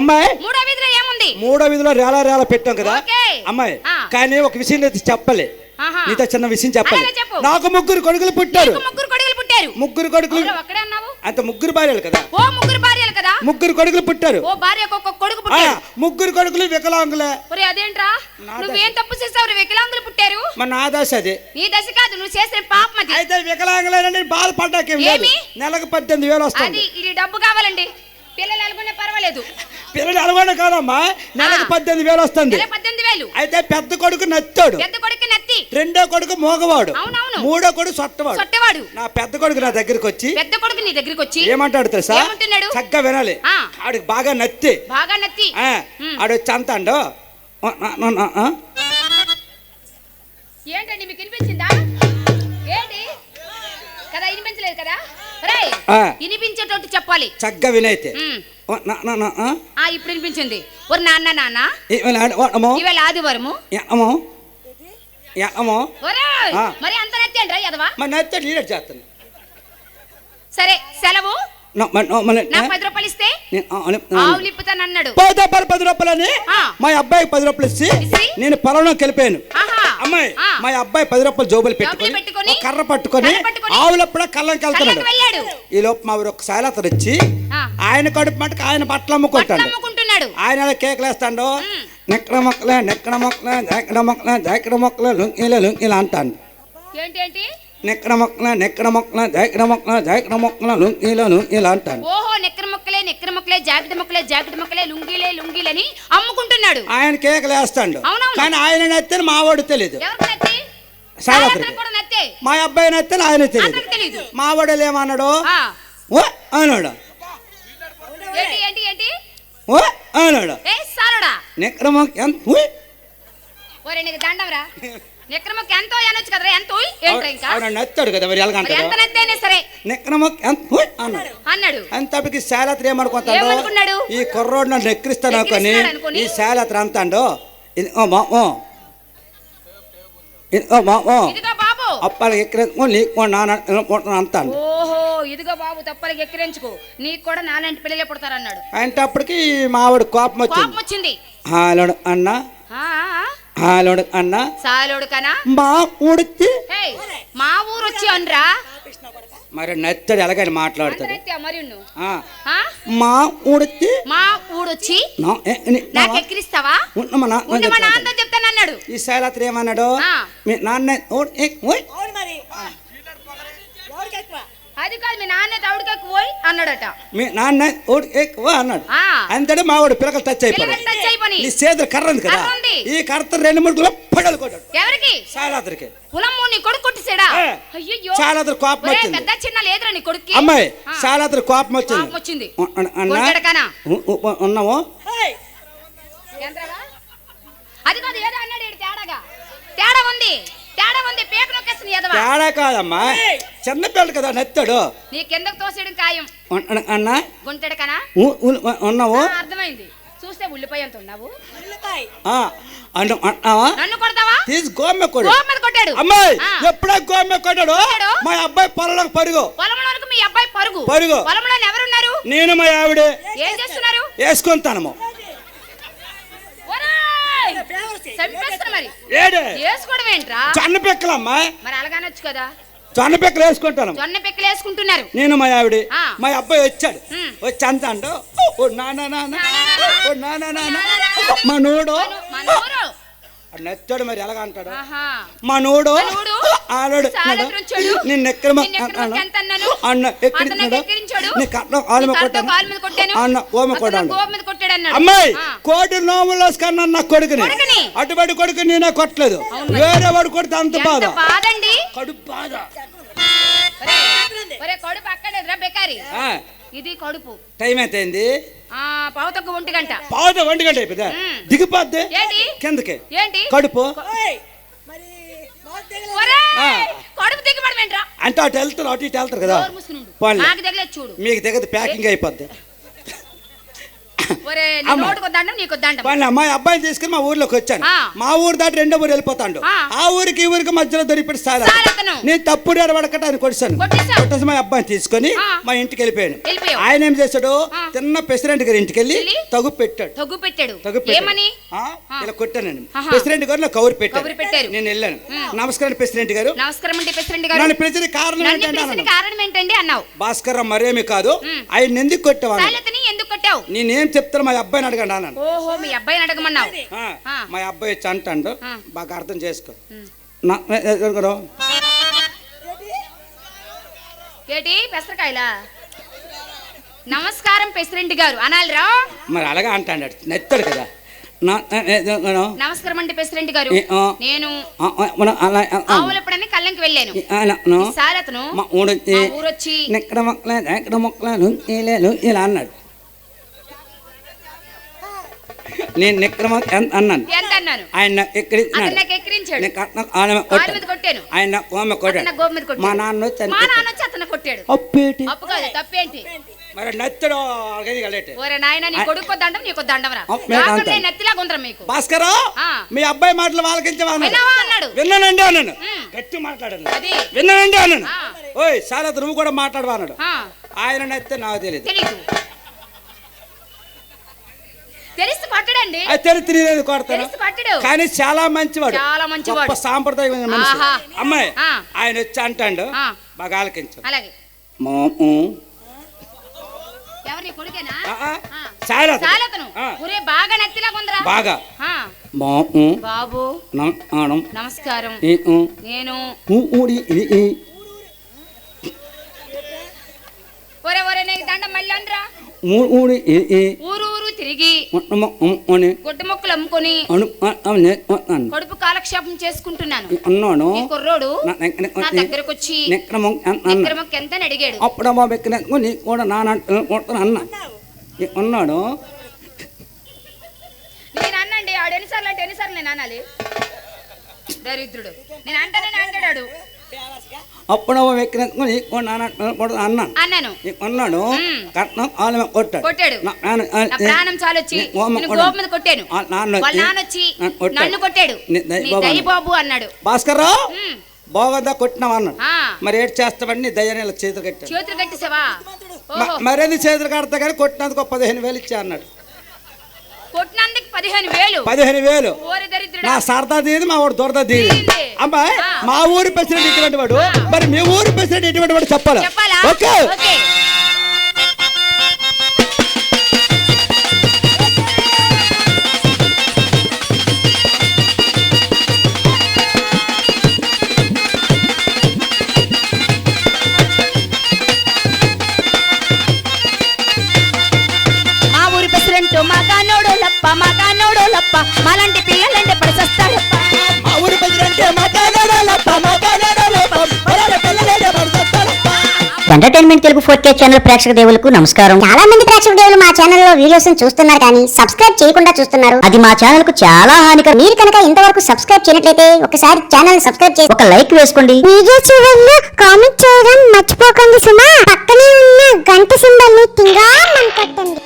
అమ్మాయి మూడో వీధిలో ఏముంది? మూడో వీధిలో రేల పెట్టాం కదా అమ్మాయి. కానీ ఒక విషయం చెప్పలే, నీతో చిన్న విషయం చెప్పాలి. నాకు ముగ్గురు కొడుకులు పుట్టారు. ముగ్గురు కొడుకులు అంత ముగ్గురు భార్యలు కదా. ముగ్గురు కొడుకులు పుట్టారు. ముగ్గురు కొడుకులు వికలాంగులే. అదేంట్రా నువ్వేం తప్పు చేసావు? వికలాంగులు పుట్టారు. మరి నా దశ అది. నీ దశ కాదు, నువ్వు చేసిన పాపం అది. అయితే వికలాంగులేనండి బాధపడ్డాకేం లేదు. నెలకు 18,000 వస్తుంది. ఇది డబ్బు కావాలండి. పిల్లలు అనుకునే పర్వాలేదు. పిల్లలు అనుకోండి కాదమ్మా, నెలకు 18,000 వస్తుంది. 18,000. అయితే పెద్ద కొడుకు నత్తాడు, రెండో కొడుకు మోగవాడు, మూడో కొడుకు సొట్టవాడు. నా పెద్ద కొడుకు నా దగ్గరికి వచ్చి ఏమంటాడు తెలుసా? చక్కగా వినాలి. ఆడికి బాగా నత్తి ఆడు వచ్చి అంతాడు. ఏంటండి మీకు వినిపించిందా? ఏంటి కదా వినిపించలేదు కదా? వినిపించేటట్టు చెప్పాలి. చక్కగా వినైతే ఇప్పుడు వినిపించింది. ఒక నాన్న ఇవాళ ఆదివారము మరి అంత నచ్చేయండి రా యదవా. చేస్తాను. సరే సెలవు. నాకు 10 రూపాయలు ఇస్తే ఆవులు ఇప్పుతానన్నాడు. 10 రూపాయలని మా అబ్బాయికి 10 రూపాయలు ఇచ్చి నేను పొలంలోకి వెళ్ళిపోయాను. అమ్మాయి మా అబ్బాయి 10 రూపాయలు జోబులు పెట్టుకొని కర్ర పట్టుకొని ఆవులప్పుడు కళ్ళకి వెళ్తున్నాడు. ఈ లోపు మా ఊరు ఒక సాయలతను వచ్చి ఆయన కడుపు మటుకు ఆయన బట్టలు అమ్ముకుంటాడు. ఆయన కేకలు వేస్తాడు. నెక్కడ మొక్కలే జాకెడ మొక్కలే లుంగిలా అంటాడు. ఏంటి నెక్కడ మొక్కల జాకెడ మొక్కల లుంగిలా అంటాను. ఓహో నెక్కర మొక్కలే జాకెట్ మొక్కలే లుంగిలని అమ్ముకుంటున్నాడు. ఆయన కేకలు వేస్తాడు. కానీ ఆయన నచ్చని మావాడు తెలియదు. మా అబ్బాయి నచ్చని ఆయన తెలియదు. మావాడు ఏమన్నాడు? ఓ అన్నాడు. ఓ అన్నాడు. నెక్కడ మొక్క దండవరా నెక్రమొక్క ఎంతో అనొచ్చు కదరా. ఎంత నచ్చాడు కదా మరి ఎంత నచ్చైనా సరే నెక్రమొక్క అన్నాడు. అంతటికి శాలత్రి ఏమనుకుంటాడు? ఈ కుర్రోడు నన్ను ఎక్కిరిస్తాను అనుకొని ఈ శాలత్రి అంతాడు. అప్పాలకి ఎక్కిరించుకో నీకు అంతాడు. ఓహో ఇదిగో బాబు తప్పలకి ఎక్కిరించుకో నీకు కూడా నాలాంటి పిల్లలే పుడతారన్నాడు. అంటే అప్పటికి మావాడు కోపం వచ్చింది. అన్నా అన్నా మా ఊడికి మా ఊరు వచ్చి అనరా మరి నచ్చడు ఎలాగని మాట్లాడుతాడు. మా ఊడొచ్చి నాకు ఎక్కిరిస్తావా చెప్తానన్నాడు. ఈ శైలత్రి ఏమన్నాడు? మీ నాన్న అది కాదు మీ నాన్న తౌడికి పోయి అన్నాడట. మీ నాన్న ఎక్కువ అన్నాడు. అంతటే మావాడు పిల్లకలు టచ్ అయిపోయి నీ చేతులు కర్ర ఉంది కదా, ఈ కర్ర 2-3 పడలు కొట్టాడు. ఎవరికి? శైలత్రికి. పొలము నీ కొడుకు కొట్టిసాడా? శైలత్రి కోపం వచ్చింది. పెద్ద చిన్న లేదురా నీ కొడుకు. అమ్మాయి శైలత్రి కోపం వచ్చింది. ఉన్నావు అది కాదు ఏదో అన్నాడు. తేడా ఉంది పేక నొక్కేస్తుంది. తేడా కాదమ్మా, చిన్న పిల్లడు కదా నత్తాడు. నీ కిందకు తోసేయడం ఖాయం. అన్నా గుంటెడు కనా ఉన్నావు? అర్థమైంది. చూస్తే ఉల్లిపాయ అంత ఉన్నావు. నన్ను కొడతావా? తీసి గోమె కొట్టాడు. అమ్మాయి ఎప్పుడే గోమె కొట్టాడు. మా అబ్బాయి పొలంలోకి పొలంలోకి మీ అబ్బాయి పరుగు. పొలంలో ఎవరున్నారు? నేను మా ఆవిడ. ఏం చేస్తున్నారు? వేసుకుంటాను. జొన్న పిక్కలమ్మా. మరి అలాగనొచ్చు కదా. జొన్న పిక్కలు వేసుకుంటాను. జొన్న పిక్కలు వేసుకుంటున్నారు. నేను మా ఆవిడ. మా అబ్బాయి వచ్చాడు. వచ్చి అంటాడు మా నోడు నచ్చాడు. మరి ఎలాగ అంటాడు? మా నోడు ఆడాడు. నేను ఎక్కడ అన్న ఎక్కడిచ్చాడు? నీ కట్నం కాలు మీద కొట్టాను అన్న ఓమె కొట్టాడు. అమ్మాయి కోటి నోములు కన్నా నా కొడుకుని అటుబడి కొడుకు నేనే కొట్టలేదు, వేరే వాడు కొడితే అంత బాధ. కడుపు బాధ. ఇది కడుపు. టైం అయిపోయింది. పావుతొక్క 1 గంట. పావుతొక్క 1 గంట అయిపోయిందా? దిగిపోద్ది కిందకి. ఏంటి కడుపు కడుపు దిగబడమేంట్రా అంటే అటు వెళ్తారు, అటు ఇటు వెళ్తారు కదా. చూడు మీకు దిగదు ప్యాకింగ్ అయిపోద్ది. ఒరే నీ నోటికి దండం నీకు దండం. వాళ్ళ అమ్మాయి అబ్బాయిని తీసుకుని మా ఊర్లోకి వచ్చాను. మా ఊరు దాటి రెండో ఊరు వెళ్ళిపోతాడు. ఆ ఊరికి ఈ ఊరికి మధ్యలో దొరికిపోయి నేను తప్పుడు ఎడబడకట ఆయన కొడిశాను. కొట్టేసి మా అబ్బాయిని తీసుకొని మా ఇంటికి వెళ్ళిపోయాను. ఆయన ఏం చేశాడు, తిన్న ప్రెసిడెంట్ గారి ఇంటికి వెళ్ళి తగు పెట్టాడు. ఇలా కొట్టానండి. ప్రెసిడెంట్ గారు నాకు కౌరు పెట్టారు. నేను వెళ్ళాను. నమస్కారం ప్రెసిడెంట్ గారు. నన్ను పిలిచిన కారణం ఏంటండి అన్నావు. భాస్కర్ మరేమి కాదు, ఆయన ఎందుకు కొట్టావు? నేనేం చెప్తాను మా అబ్బాయిని అడగండి అన్నాను. ఓహో మీ అబ్బాయిని అడగమన్నావు. మా అబ్బాయి వచ్చి అంటాడు, బాగా అర్థం చేసుకో. ఏటి పెసరకాయలా? నమస్కారం ప్రెసిడెంట్ గారు అనాలిరా. మరి అలాగా అంటాడు, నెత్తాడు కదా. నమస్కారం అండి ప్రెసిడెంట్ గారు. నేను ఆవులప్పుడని కళ్ళంకి వెళ్ళాను. సారతను ఊరొచ్చి ఇలా అన్నాడు. నేను నిక్రమ అన్నాను. ఆయన ఆయన మా నాన్న కొట్టాడు. తప్పేంటి మరి నత్తడు భాస్కర్ మీ అబ్బాయి మాటలు వాళ్ళకించమన్నాడు. విన్నానండి అన్నాను. గట్టి మాట్లాడాను. విన్నానండి అన్నాను. ఓయ్ సారథ నువ్వు కూడా మాట్లాడవా అన్నాడు. ఆయన నత్తే నాకు తెలియదు. తెలియదు కొడతాను. కానీ చాలా మంచివాడు, గొప్ప సాంప్రదాయం మనిషి. అమ్మాయి ఆయన వచ్చి అంటాడు, బాగా ఆలకించు. బాగా బాబు నమస్కారం. నేను దండం మళ్ళీ అనరా. ఊరు తిరిగి గుడ్డ మొక్కలు అమ్ముకొని కడుపు కాలక్షేపం చేసుకుంటున్నాను. కుర్రోడు నా దగ్గరకు వచ్చి మొక్క ఎంత అడిగాడు. అప్పుడు కూడా అన్నా అన్నాడు. నేను అన్నండి ఆడు ఎన్నిసార్లు అంటే ఎన్నిసార్లు నేను అనాలి. దరిద్రుడు నేను అంటాడు. అప్పుడు అన్నాను. కొన్నాడు కొట్టాడు. ప్రాణం చాలొచ్చి గోపు మీద కొట్టాను. నాన్నొచ్చి నన్ను కొట్టాడు. బాబు అన్నాడు. భాస్కర్ బాగా కొట్టినావు అన్నాడు. మరి ఏడు చేస్తామని దయ్యాన్ని చేతులు కట్టేసావా? మరేది చేతులు కడతా కానీ కొట్టినందుకు 15,000 ఇచ్చా అన్నాడు. కొట్టినందుకు 15,000. 15,000 నా సరదా తీది, మా వాడు దొరద తీది. అమ్మాయి మా ఊరి ప్రెసిడెంట్ ఇటువంటి వాడు, మరి మీ ఊరి ప్రెసిడెంట్ ఇటువంటి వాడు చెప్పాలా? ఓకే మగానోడు లప్ప మాలాంటి పిల్లలంటే పడిసొస్తాడప్ప. మా ఊరి president entertainment Telugu 4K channel ప్రేక్షక దేవులకు నమస్కారం. చాలా మంది ప్రేక్షక దేవులు మా ఛానల్లో వీడియోస్ చూస్తున్నారు కానీ సబ్స్క్రైబ్ చేయకుండా చూస్తున్నారు. అది మా ఛానల్ కు చాలా హానికరం. మీరు కనుక ఇంతవరకు సబ్స్క్రైబ్ చేయనట్లయితే ఒకసారి ఛానల్ సబ్స్క్రైబ్ చేసి ఒక లైక్ వేసుకోండి. వీడియో చివరిలో కామెంట్ చేయడం మర్చిపోకండి సుమా. పక్కనే ఉన్న గంట సింబల్ ని టింగా కొట్టండి.